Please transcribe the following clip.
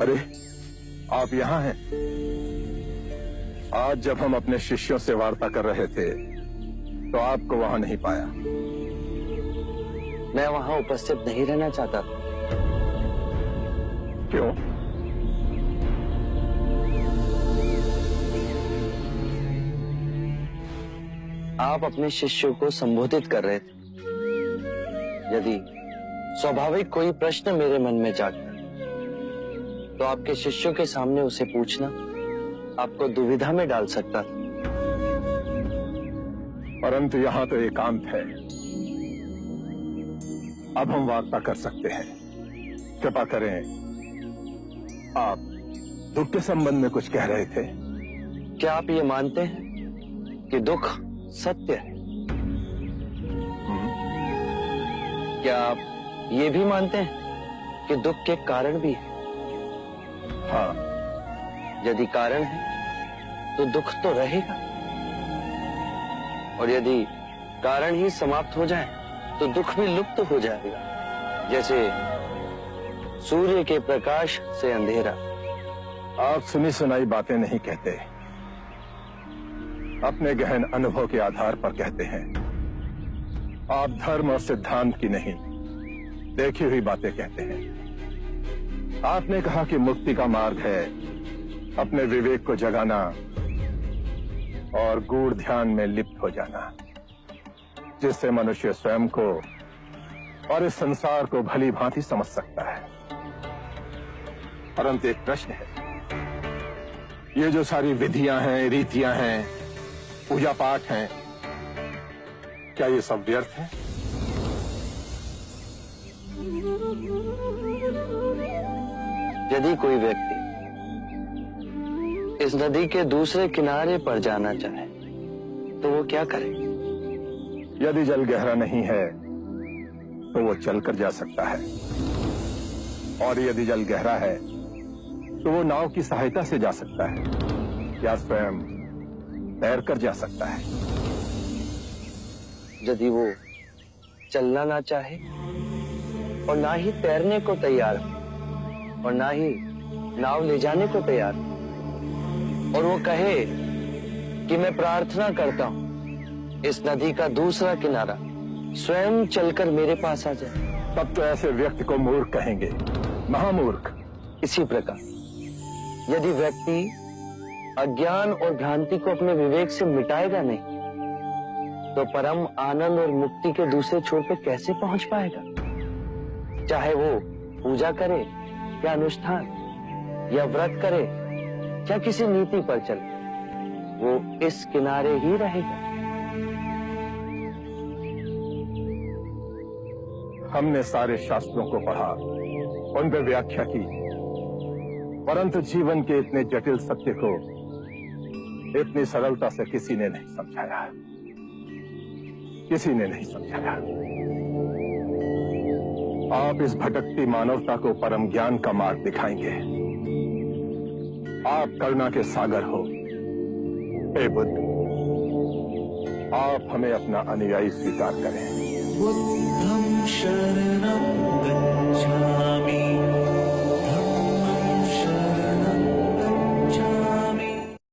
अरे, आप यहाँ हैं? आज जब हम अपने शिष्यों से वार्ता कर रहे थे तो आपको वहां नहीं पाया। मैं वहां उपस्थित नहीं रहना चाहता। क्यों? आप अपने शिष्यों को संबोधित कर रहे थे। यदि स्वाभाविक कोई प्रश्न मेरे मन में जागता तो आपके शिष्यों के सामने उसे पूछना आपको दुविधा में डाल सकता था। परंतु यहाँ तो एकांत है। अब हम वार्ता कर सकते हैं। कृपा करें, आप दुख के संबंध में कुछ कह रहे थे। क्या आप ये मानते हैं कि दुख सत्य है? क्या आप ये भी मानते हैं कि दुख के कारण भी है? हाँ। यदि कारण है तो दुख तो रहेगा, और यदि कारण ही समाप्त हो जाए तो दुख भी लुप्त हो जाएगा। जैसे सूर्य के प्रकाश से अंधेरा। आप सुनी सुनाई बातें नहीं कहते, अपने गहन अनुभव के आधार पर कहते हैं। आप धर्म और सिद्धांत की नहीं, देखी हुई बातें कहते हैं। आपने कहा कि मुक्ति का मार्ग है अपने विवेक को जगाना और गूढ़ ध्यान में लिप्त हो जाना, जिससे मनुष्य स्वयं को और इस संसार को भली भांति समझ सकता है। परंतु एक प्रश्न है, ये जो सारी विधियां हैं, रीतियां हैं, पूजा पाठ हैं, क्या ये सब व्यर्थ है? यदि कोई व्यक्ति इस नदी के दूसरे किनारे पर जाना चाहे तो वो क्या करे? यदि जल गहरा नहीं है तो वो चलकर जा सकता है, और यदि जल गहरा है तो वो नाव की सहायता से जा सकता है या स्वयं तैरकर जा सकता है। यदि वो चलना ना चाहे और ना ही तैरने को तैयार हो और ना ही नाव ले जाने को तैयार हो, और वो कहे कि मैं प्रार्थना करता हूं इस नदी का दूसरा किनारा स्वयं चलकर मेरे पास आ जाए, तब तो ऐसे व्यक्ति को मूर्ख कहेंगे, महामूर्ख। इसी प्रकार यदि व्यक्ति अज्ञान और भ्रांति को अपने विवेक से मिटाएगा नहीं तो परम आनंद और मुक्ति के दूसरे छोर पे कैसे पहुंच पाएगा? चाहे वो पूजा करे या अनुष्ठान या व्रत करे या किसी नीति पर चले, वो इस किनारे ही रहेगा। हमने सारे शास्त्रों को पढ़ा, उन पर व्याख्या की, परंतु जीवन के इतने जटिल सत्य को इतनी सरलता से किसी ने नहीं समझाया, किसी ने नहीं समझाया। आप इस भटकती मानवता को परम ज्ञान का मार्ग दिखाएंगे। आप करुणा के सागर हो। हे बुद्ध, आप हमें अपना अनुयायी स्वीकार करें। बुद्धं शरणं गच्छामि।